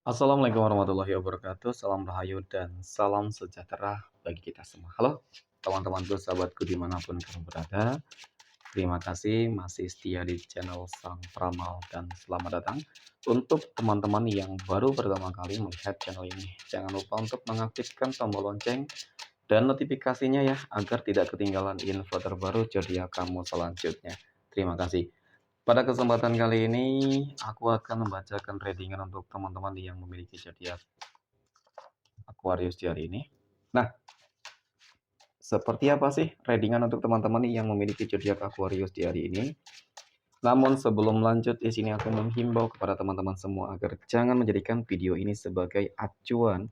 Assalamualaikum warahmatullahi wabarakatuh. Salam rahayu dan salam sejahtera bagi kita semua. Halo teman-temanku, sahabatku dimanapun kamu berada. Terima kasih masih setia di channel Sang Pramal dan selamat datang. Untuk teman-teman yang baru pertama kali melihat channel ini, jangan lupa untuk mengaktifkan tombol lonceng dan notifikasinya ya, agar tidak ketinggalan info terbaru zodiak kamu selanjutnya. Terima kasih. Pada kesempatan kali ini, aku akan membacakan readingan untuk teman-teman yang memiliki zodiak Aquarius di hari ini. Nah, seperti apa sih readingan untuk teman-teman yang memiliki zodiak Aquarius di hari ini? Namun sebelum lanjut, di sini aku menghimbau kepada teman-teman semua agar jangan menjadikan video ini sebagai acuan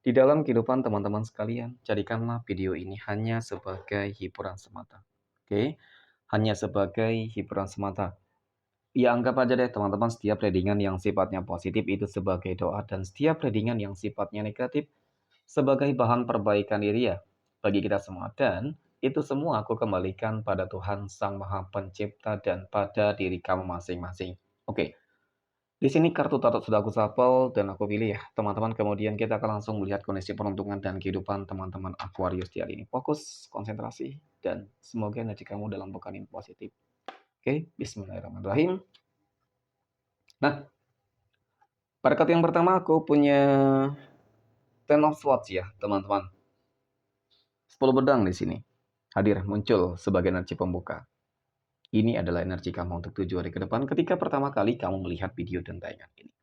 di dalam kehidupan teman-teman sekalian. Jadikanlah video ini hanya sebagai hiburan semata. Oke? Hanya sebagai hiburan semata. Ya, anggap aja deh teman-teman, setiap readingan yang sifatnya positif itu sebagai doa, dan setiap readingan yang sifatnya negatif sebagai bahan perbaikan diri ya bagi kita semua. Dan itu semua aku kembalikan pada Tuhan Sang Maha Pencipta dan pada diri kamu masing-masing. Oke, di sini kartu tarot sudah aku shuffle dan aku pilih ya teman-teman. Kemudian kita akan langsung melihat kondisi peruntungan dan kehidupan teman-teman Aquarius di hari ini. Fokus, konsentrasi, dan semoga energi kamu dalam pekan ini positif. Oke, bismillahirrahmanirrahim. Nah, pada kartu yang pertama aku punya Ten of Swords ya, teman-teman. 10 pedang di sini. Hadir muncul sebagai energi pembuka. Ini adalah energi kamu untuk 7 hari ke depan ketika pertama kali kamu melihat video dan tayangan ini.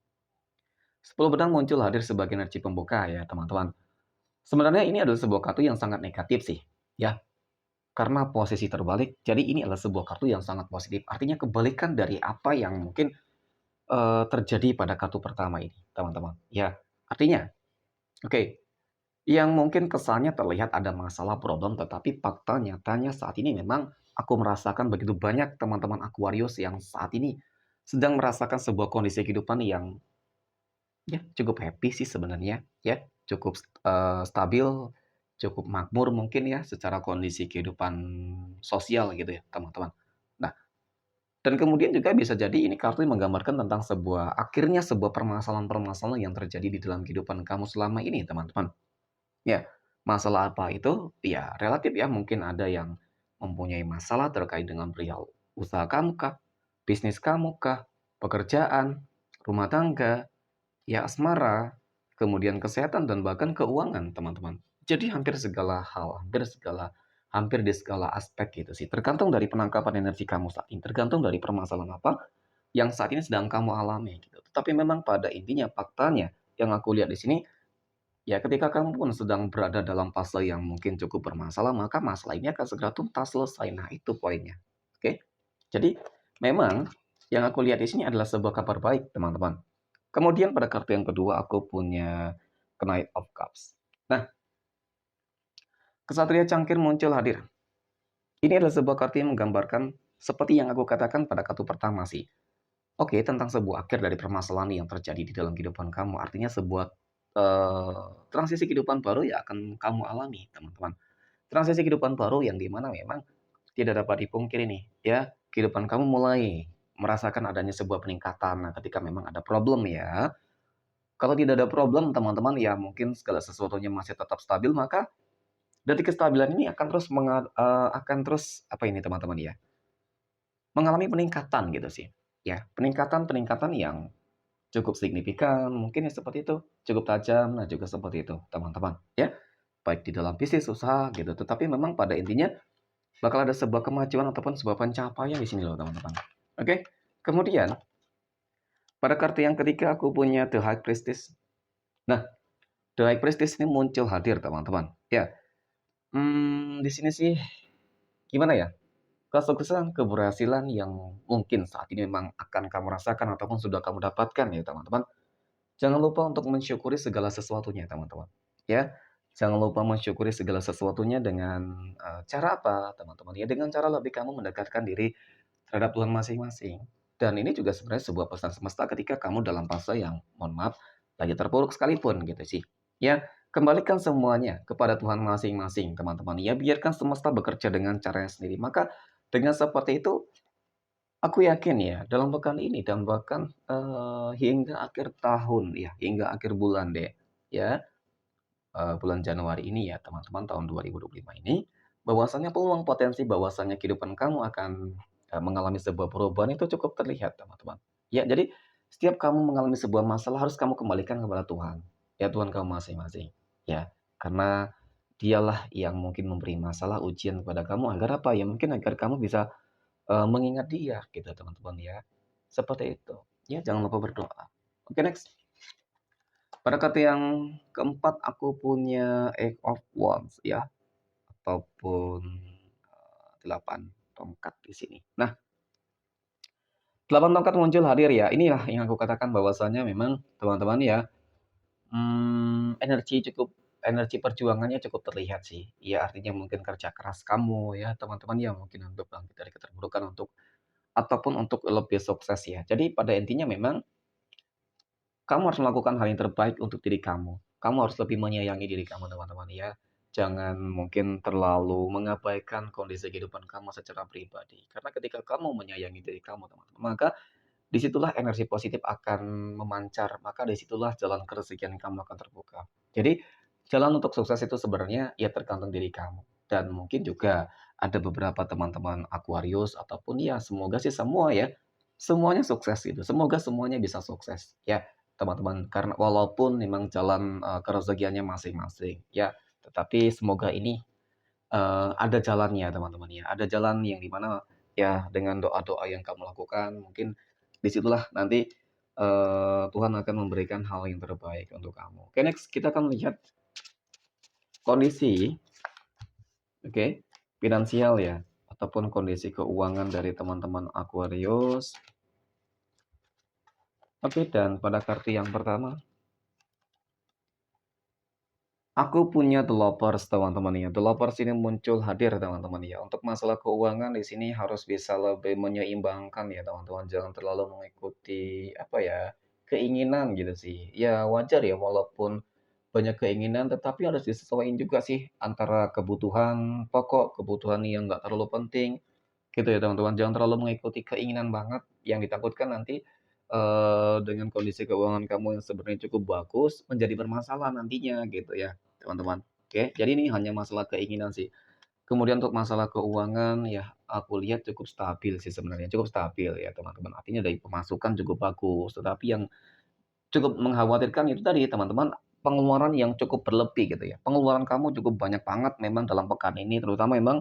10 pedang muncul hadir sebagai energi pembuka ya, teman-teman. Sebenarnya ini adalah sebuah kartu yang sangat negatif sih, ya. Karena posisi terbalik, jadi ini adalah sebuah kartu yang sangat positif. Artinya kebalikan dari apa yang mungkin terjadi pada kartu pertama ini, teman-teman. Ya, artinya, oke, yang mungkin kesannya terlihat ada masalah problem, tetapi fakta nyatanya saat ini memang aku merasakan begitu banyak teman-teman Aquarius yang saat ini sedang merasakan sebuah kondisi kehidupan yang ya cukup happy sih sebenarnya, ya cukup stabil, cukup makmur mungkin ya secara kondisi kehidupan sosial gitu ya teman-teman. Nah, dan kemudian juga bisa jadi ini kartu menggambarkan tentang akhirnya sebuah permasalahan-permasalahan yang terjadi di dalam kehidupan kamu selama ini teman-teman. Ya, masalah apa itu? Ya, relatif ya, mungkin ada yang mempunyai masalah terkait dengan perihal usaha kamu kah, bisnis kamu kah, pekerjaan, rumah tangga, ya asmara, kemudian kesehatan dan bahkan keuangan, teman-teman. Jadi hampir di segala aspek gitu sih. Tergantung dari penangkapan energi kamu saat ini, tergantung dari permasalahan apa yang saat ini sedang kamu alami gitu. Tetapi memang pada intinya faktanya yang aku lihat di sini, ya, ketika kamu pun sedang berada dalam fase yang mungkin cukup bermasalah, maka masalah ini akan segera tuntas selesai. Nah, itu poinnya. Oke. Jadi, memang yang aku lihat di sini adalah sebuah kabar baik, teman-teman. Kemudian pada kartu yang kedua aku punya Knight of Cups. Nah, Kesatria Cangkir muncul hadir. Ini adalah sebuah kartu yang menggambarkan seperti yang aku katakan pada kartu pertama sih. Oke, tentang sebuah akhir dari permasalahan yang terjadi di dalam kehidupan kamu. Artinya sebuah transisi kehidupan baru yang akan kamu alami, teman-teman. Transisi kehidupan baru yang dimana memang tidak dapat dipungkiri nih, ya, kehidupan kamu mulai merasakan adanya sebuah peningkatan. Nah, ketika memang ada problem ya, kalau tidak ada problem, teman-teman, ya mungkin segala sesuatunya masih tetap stabil, maka dari kestabilan ini akan terus apa ini teman-teman ya, mengalami peningkatan gitu sih. Ya, peningkatan-peningkatan yang cukup signifikan, mungkin ya seperti itu, cukup tajam, nah juga seperti itu, teman-teman, ya. Baik di dalam bisnis, usaha gitu, tetapi memang pada intinya bakal ada sebuah kemajuan ataupun sebuah pencapaian di sini loh, teman-teman. Oke. Kemudian pada kartu yang ketiga aku punya The High Priestess. Nah, The High Priestess ini muncul hadir, teman-teman. Ya, di sini sih gimana ya? Kesuksesan, keberhasilan yang mungkin saat ini memang akan kamu rasakan ataupun sudah kamu dapatkan ya, teman-teman. Jangan lupa untuk mensyukuri segala sesuatunya, teman-teman. Ya, jangan lupa mensyukuri segala sesuatunya dengan cara apa, teman-teman? Ya, dengan cara lebih kamu mendekatkan diri terhadap Tuhan masing-masing. Dan ini juga sebenarnya sebuah pesan semesta ketika kamu dalam fase yang, mohon maaf, lagi terpuruk sekalipun gitu sih. Ya, kembalikan semuanya kepada Tuhan masing-masing, teman-teman. Ya, biarkan semesta bekerja dengan caranya sendiri. Maka dengan seperti itu, Aku yakin ya, dalam pekan ini dan bahkan, hingga akhir tahun ya, hingga akhir bulan deh, ya, bulan Januari ini ya, teman-teman, tahun 2025 ini, bahwasanya peluang potensi bahwasanya kehidupan kamu akan, mengalami sebuah perubahan itu cukup terlihat, teman-teman. Ya, jadi setiap kamu mengalami sebuah masalah harus kamu kembalikan kepada Tuhan, ya Tuhan kamu masing-masing, ya. Karena Dialah yang mungkin memberi masalah, ujian kepada kamu agar apa, ya mungkin agar kamu bisa mengingat Dia gitu teman-teman ya. Seperti itu. Ya jangan lupa berdoa. Oke next. Pada kata yang keempat aku punya Eight of Wands ya, ataupun, 8 tongkat di sini. Nah, 8 tongkat muncul hadir ya, inilah yang aku katakan bahwasanya memang teman-teman ya, energi perjuangannya cukup terlihat sih. Ya artinya mungkin kerja keras kamu ya teman-teman ya, mungkin untuk bangkit dari keterpurukan ataupun untuk lebih sukses ya. Jadi pada intinya memang kamu harus melakukan hal yang terbaik untuk diri kamu. Kamu harus lebih menyayangi diri kamu, teman-teman ya. Jangan mungkin terlalu mengabaikan kondisi kehidupan kamu secara pribadi. Karena ketika kamu menyayangi diri kamu, teman-teman, maka disitulah energi positif akan memancar, maka disitulah jalan kerezekian kamu akan terbuka. Jadi, jalan untuk sukses itu sebenarnya ya tergantung diri kamu. Dan mungkin juga ada beberapa teman-teman Aquarius ataupun ya semoga sih semua ya, semuanya sukses gitu. Semoga semuanya bisa sukses ya, teman-teman. Karena walaupun memang jalan kerezekiannya masing-masing ya, tetapi semoga ini ada jalannya teman-teman ya. Ada jalan yang dimana ya dengan doa-doa yang kamu lakukan mungkin disitulah nanti, Tuhan akan memberikan hal yang terbaik untuk kamu. Oke next kita akan lihat kondisi, oke, finansial ya, ataupun kondisi keuangan dari teman-teman Aquarius. Oke dan pada kartu yang pertama aku punya The Lovers teman-teman ya. The Lovers ini muncul hadir teman-teman ya. Untuk masalah keuangan di sini harus bisa lebih menyeimbangkan ya teman-teman. Jangan terlalu mengikuti apa ya, keinginan gitu sih. Ya wajar ya walaupun banyak keinginan tetapi harus disesuaikan juga sih antara kebutuhan pokok, kebutuhan yang nggak terlalu penting gitu ya teman-teman. Jangan terlalu mengikuti keinginan banget yang ditakutkan nanti dengan kondisi keuangan kamu yang sebenarnya cukup bagus menjadi bermasalah nantinya gitu ya teman-teman. Oke, jadi ini hanya masalah keinginan sih. Kemudian untuk masalah keuangan ya aku lihat cukup stabil sih sebenarnya, cukup stabil ya teman-teman. Artinya dari pemasukan cukup bagus, tetapi yang cukup mengkhawatirkan itu tadi teman-teman, pengeluaran yang cukup berlebih gitu ya. Pengeluaran kamu cukup banyak banget memang dalam pekan ini, terutama memang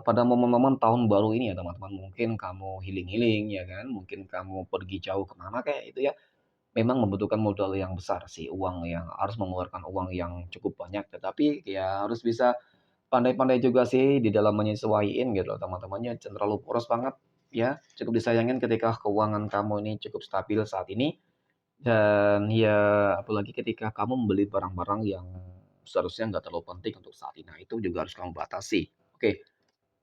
pada momen-momen tahun baru ini ya teman-teman, mungkin kamu healing-healing ya kan, mungkin kamu pergi jauh kemana kayak itu ya, memang membutuhkan modal yang besar sih, uang yang harus mengeluarkan uang yang cukup banyak, tetapi ya harus bisa pandai-pandai juga sih di dalam menyesuaiin gitu loh teman-temannya, jangan terlalu boros banget ya, cukup disayangin ketika keuangan kamu ini cukup stabil saat ini, dan ya apalagi ketika kamu membeli barang-barang yang seharusnya nggak terlalu penting untuk saat ini, nah itu juga harus kamu batasi. Oke.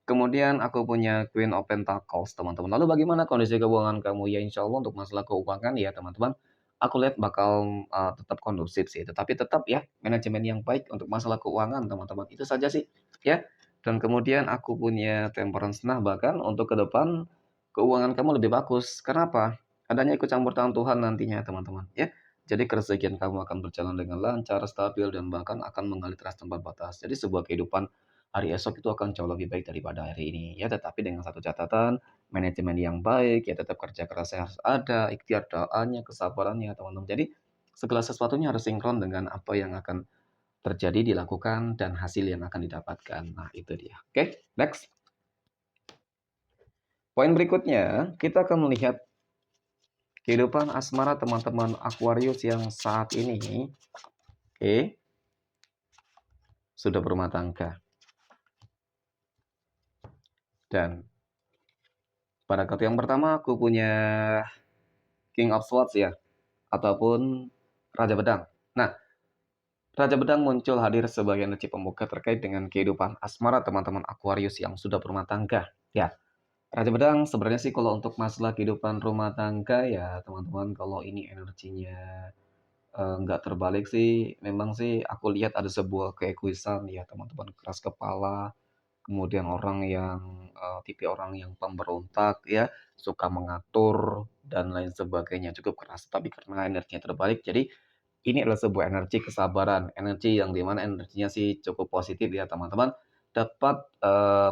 Kemudian aku punya Queen of Pentacles, teman-teman. Lalu bagaimana kondisi keuangan kamu? Ya insya Allah untuk masalah keuangan ya teman-teman, aku lihat bakal, tetap kondusif sih, tetapi tetap ya manajemen yang baik untuk masalah keuangan teman-teman, itu saja sih ya. Dan kemudian aku punya Temperance. Nah bahkan untuk ke depan, keuangan kamu lebih bagus. Kenapa? Adanya ikut campur tangan Tuhan nantinya teman-teman ya. Jadi kerezekian kamu akan berjalan dengan lancar, stabil, dan bahkan akan mengalir deras tanpa batas. Jadi sebuah kehidupan hari esok itu akan jauh lebih baik daripada hari ini ya, tetapi dengan satu catatan, manajemen yang baik, ya tetap kerja kerasnya harus ada, ikhtiar doanya, kesabarannya teman-teman. Jadi segala sesuatunya harus sinkron dengan apa yang akan terjadi, dilakukan, dan hasil yang akan didapatkan. Nah itu dia. Oke, next. Poin berikutnya, kita akan melihat kehidupan asmara teman-teman Aquarius yang saat ini, oke, sudah berumah tangga. Dan pada kartu yang pertama aku punya King of Swords ya, ataupun Raja Pedang. Nah, Raja Pedang muncul hadir sebagai energi pembuka terkait dengan kehidupan asmara teman-teman Aquarius yang sudah berumah tangga. Ya, Raja Pedang sebenarnya sih kalau untuk masalah kehidupan rumah tangga ya teman-teman, kalau ini energinya nggak terbalik sih, memang sih aku lihat ada sebuah keegoisan ya teman-teman, keras kepala, kemudian orang yang tipe orang yang pemberontak ya, suka mengatur dan lain sebagainya, cukup keras. Tapi karena energinya terbalik, jadi ini adalah sebuah energi kesabaran, energi yang di mana energinya sih cukup positif ya teman-teman, dapat,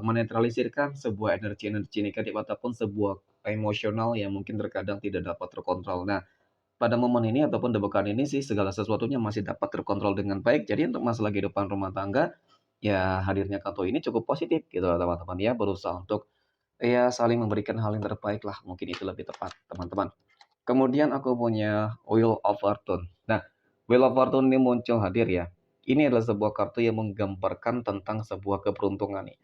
menetralisirkan sebuah energi-energi negatif ataupun sebuah emosional yang mungkin terkadang tidak dapat terkontrol. Nah, pada momen ini ataupun debekan ini sih segala sesuatunya masih dapat terkontrol dengan baik. Jadi untuk masalah kehidupan rumah tangga, ya hadirnya kartu ini cukup positif gitu loh teman-teman ya, berusaha untuk ya saling memberikan hal yang terbaik lah, mungkin itu lebih tepat teman-teman. Kemudian aku punya Wheel of Fortune. Nah, Wheel of Fortune ini muncul hadir ya. Ini adalah sebuah kartu yang menggambarkan tentang sebuah keberuntungan nih.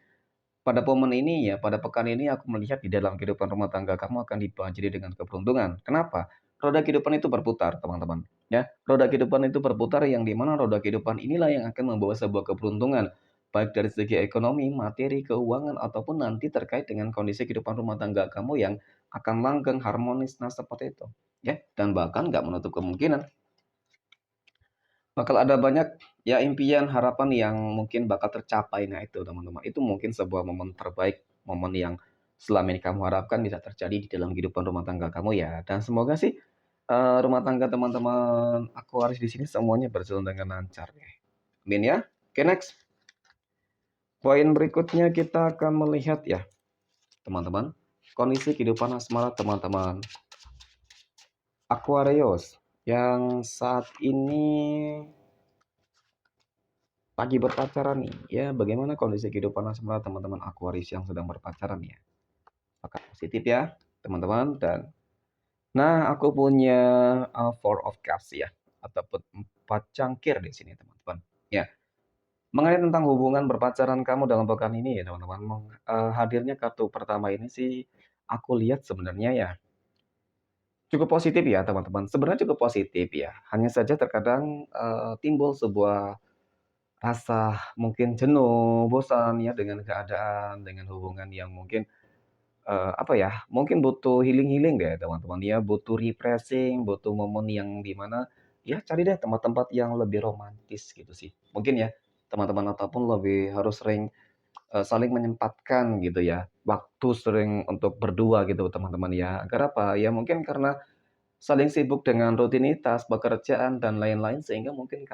Pada momen ini ya, pada pekan ini aku melihat di dalam kehidupan rumah tangga kamu akan dibanjiri dengan keberuntungan. Kenapa? Roda kehidupan itu berputar, teman-teman. Ya, roda kehidupan itu berputar yang di mana roda kehidupan inilah yang akan membawa sebuah keberuntungan, baik dari segi ekonomi, materi, keuangan, ataupun nanti terkait dengan kondisi kehidupan rumah tangga kamu yang akan langgeng, harmonis, nah seperti itu. Ya, dan bahkan nggak menutup kemungkinan bakal ada banyak ya impian, harapan yang mungkin bakal tercapai. Nah itu teman-teman, itu mungkin sebuah momen terbaik, momen yang selama ini kamu harapkan bisa terjadi di dalam kehidupan rumah tangga kamu ya. Dan semoga sih rumah tangga teman-teman Aquarius di sini semuanya berjalan dengan lancar ya. Amin ya. Oke, next. Poin berikutnya kita akan melihat ya, teman-teman, kondisi kehidupan asmara teman-teman Aquarius yang saat ini lagi berpacaran nih, ya bagaimana kondisi kehidupan asmara teman-teman Aquarius yang sedang berpacaran ya? Apakah positif ya, teman-teman? Dan nah, aku punya Four of Cups ya, ataupun 4 cangkir di sini, teman-teman. Ya, mengenai tentang hubungan berpacaran kamu dalam pekan ini ya, teman-teman. Hadirnya kartu pertama ini sih aku lihat sebenarnya ya cukup positif ya, teman-teman. Sebenarnya cukup positif ya. Hanya saja terkadang timbul sebuah rasa mungkin jenuh, bosan ya dengan keadaan, dengan hubungan yang mungkin, apa ya, mungkin butuh healing-healing deh teman-teman ya, butuh refreshing, butuh momen yang di mana, ya cari deh tempat-tempat yang lebih romantis gitu sih. Mungkin ya, teman-teman ataupun lebih harus sering, saling menyempatkan gitu ya, waktu sering untuk berdua gitu teman-teman ya. Agar apa, ya mungkin karena saling sibuk dengan rutinitas, pekerjaan, dan lain-lain sehingga mungkin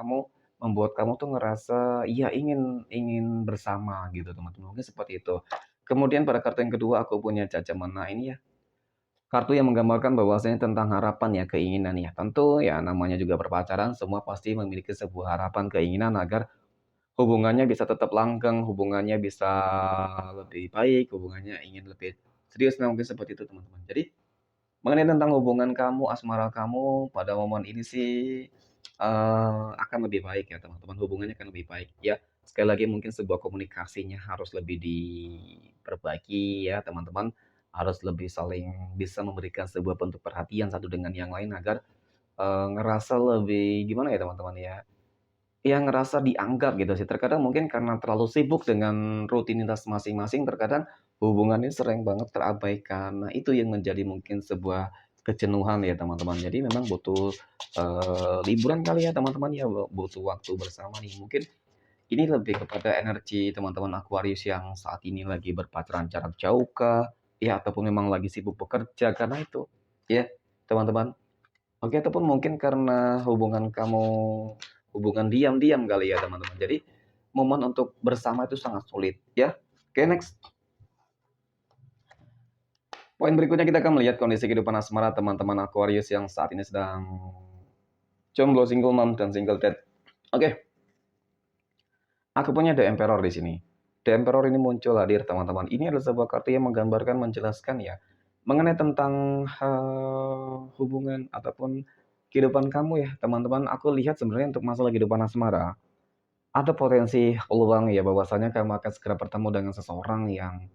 membuat kamu tuh ngerasa, iya ingin ingin bersama gitu teman-teman, mungkin seperti itu. Kemudian pada kartu yang kedua aku punya Judgment. Nah ini ya, kartu yang menggambarkan bahwasanya tentang harapan ya, keinginan ya. Tentu ya namanya juga berpacaran, semua pasti memiliki sebuah harapan, keinginan agar hubungannya bisa tetap langgeng, hubungannya bisa lebih baik, hubungannya ingin lebih serius, nah mungkin seperti itu teman-teman. Jadi mengenai tentang hubungan kamu, asmara kamu pada momen ini sih, akan lebih baik ya teman-teman, hubungannya akan lebih baik ya. Sekali lagi mungkin sebuah komunikasinya harus lebih diperbaiki ya teman-teman, harus lebih saling bisa memberikan sebuah bentuk perhatian satu dengan yang lain agar, ngerasa lebih gimana ya teman-teman ya, ya ngerasa dianggap gitu sih. Terkadang mungkin karena terlalu sibuk dengan rutinitas masing-masing, terkadang hubungan ini sering banget terabaikan. Nah, itu yang menjadi mungkin sebuah kejenuhan ya, teman-teman. Jadi memang butuh, liburan kali ya, teman-teman ya, butuh waktu bersama nih. Mungkin ini lebih kepada energi teman-teman Aquarius yang saat ini lagi berpacaran jarak jauh kah? Ya, ataupun memang lagi sibuk bekerja, karena itu ya, teman-teman. Oke, ataupun mungkin karena hubungan diam-diam kali ya, teman-teman. Jadi, momen untuk bersama itu sangat sulit, ya. Oke, next. Poin berikutnya kita akan melihat kondisi kehidupan asmara teman-teman Aquarius yang saat ini sedang jomblo, single mom, dan single dad. Oke, aku punya The Emperor di sini. The Emperor ini muncul hadir, teman-teman. Ini adalah sebuah kartu yang menggambarkan, menjelaskan ya, mengenai tentang hubungan ataupun kehidupan kamu ya, teman-teman. Aku lihat sebenarnya untuk masalah kehidupan asmara, ada potensi peluang ya bahwasanya kamu akan segera bertemu dengan seseorang yang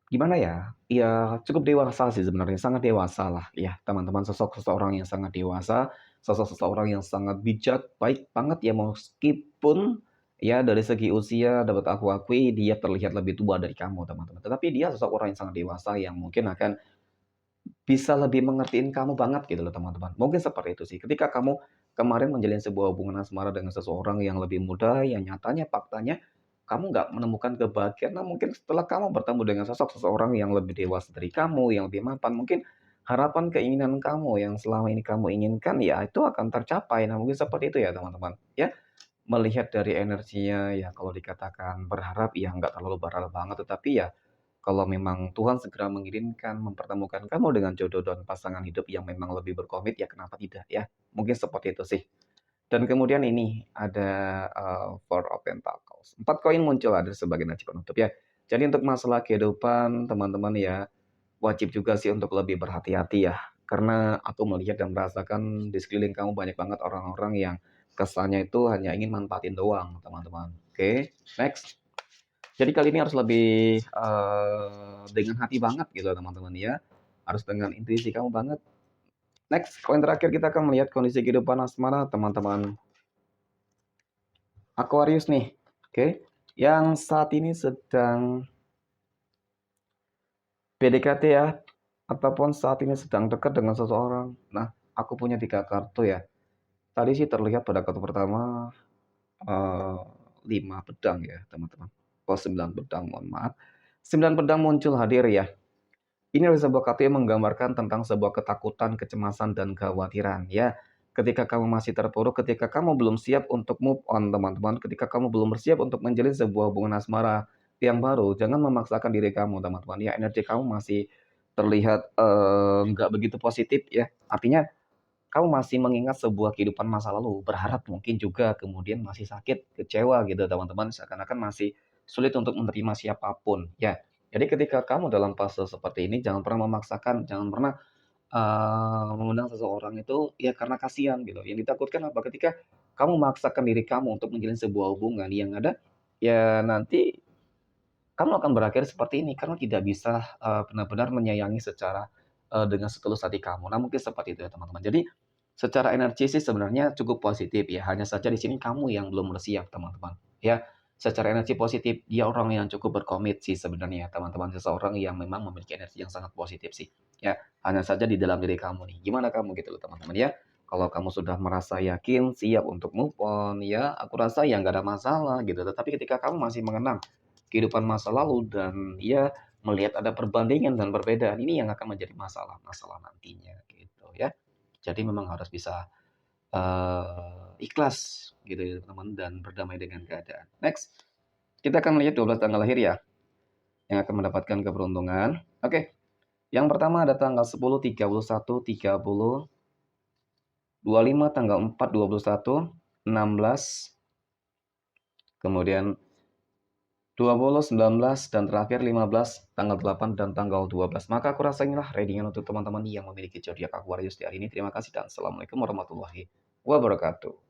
gimana ya, ya cukup dewasa sih sebenarnya, sangat dewasa lah ya teman-teman, sosok seseorang yang sangat dewasa, sosok seseorang yang sangat bijak, baik banget ya meskipun ya dari segi usia dapat aku akui dia terlihat lebih tua dari kamu teman-teman, tetapi dia sosok orang yang sangat dewasa yang mungkin akan bisa lebih mengertiin kamu banget gitu loh teman-teman. Mungkin seperti itu sih. Ketika kamu kemarin menjalin sebuah hubungan asmara dengan seseorang yang lebih muda, yang nyatanya faktanya kamu nggak menemukan kebahagiaan, nah mungkin setelah kamu bertemu dengan sosok seseorang yang lebih dewasa dari kamu, yang lebih mapan, mungkin harapan keinginan kamu yang selama ini kamu inginkan, ya itu akan tercapai. Nah, mungkin seperti itu ya teman-teman, ya. Melihat dari energinya, ya kalau dikatakan berharap, ya nggak terlalu berharap banget, tetapi ya kalau memang Tuhan segera mengirimkan, mempertemukan kamu dengan jodoh dan pasangan hidup yang memang lebih berkomit, ya kenapa tidak ya? Mungkin seperti itu sih. Dan kemudian ini ada, Four of Pentacles. 4 koin muncul ada sebagai nasi penutup ya. Jadi untuk masalah kehidupan teman-teman ya, wajib juga sih untuk lebih berhati-hati ya. Karena aku melihat dan merasakan di sekeliling kamu banyak banget orang-orang yang kesannya itu hanya ingin manfaatin doang teman-teman. Oke, next. Jadi kali ini harus lebih, dengan hati banget gitu teman-teman ya. Harus dengan intuisi kamu banget. Next, poin terakhir kita akan melihat kondisi kehidupan asmara teman-teman Aquarius nih, oke, yang saat ini sedang PDKT ya, ataupun saat ini sedang dekat dengan seseorang. Nah, aku punya 3 kartu ya. Tadi sih terlihat pada kartu pertama, eee, 5 pedang ya teman-teman. Oh 9 pedang, mohon maaf. 9 pedang muncul hadir ya. Ini adalah sebuah kartu yang menggambarkan tentang sebuah ketakutan, kecemasan, dan kekhawatiran ya. Ketika kamu masih terpuruk, ketika kamu belum siap untuk move on teman-teman, ketika kamu belum bersiap untuk menjalin sebuah hubungan asmara yang baru, jangan memaksakan diri kamu teman-teman ya. Energi kamu masih terlihat, nggak begitu positif ya. Artinya kamu masih mengingat sebuah kehidupan masa lalu, berharap mungkin juga kemudian masih sakit, kecewa gitu teman-teman, seakan-akan masih sulit untuk menerima siapapun, ya. Jadi ketika kamu dalam fase seperti ini, jangan pernah memaksakan, jangan pernah, mengundang seseorang itu ya karena kasihan gitu. Yang ditakutkan apa? Ketika kamu memaksakan diri kamu untuk menjalin sebuah hubungan yang ada, ya nanti kamu akan berakhir seperti ini karena tidak bisa, benar-benar menyayangi secara, dengan setulus hati kamu. Nah, mungkin seperti itu ya, teman-teman. Jadi, secara energi sih sebenarnya cukup positif ya, hanya saja di sini kamu yang belum bersiap, teman-teman. Ya, secara energi positif, dia orang yang cukup berkomit sih sebenarnya, teman-teman. Seseorang yang memang memiliki energi yang sangat positif sih. Ya, hanya saja di dalam diri kamu nih. Gimana kamu gitu loh, teman-teman ya. Kalau kamu sudah merasa yakin, siap untuk move on, ya aku rasa ya nggak ada masalah gitu. Tetapi ketika kamu masih mengenang kehidupan masa lalu dan ya melihat ada perbandingan dan perbedaan ini yang akan menjadi masalah nantinya gitu ya. Jadi memang harus bisa, ikhlas gitu ya teman dan berdamai dengan keadaan. Next, kita akan melihat 12 tanggal lahir ya, yang akan mendapatkan keberuntungan. Oke, yang pertama ada tanggal 10, 31, 30, 25, tanggal 4, 21, 16, kemudian 20, 19, dan terakhir 15, tanggal 8, dan tanggal 12. Maka aku rasa inilah readingan untuk teman-teman yang memiliki zodiak Aquarius di hari ini. Terima kasih dan assalamualaikum warahmatullahi wabarakatuh.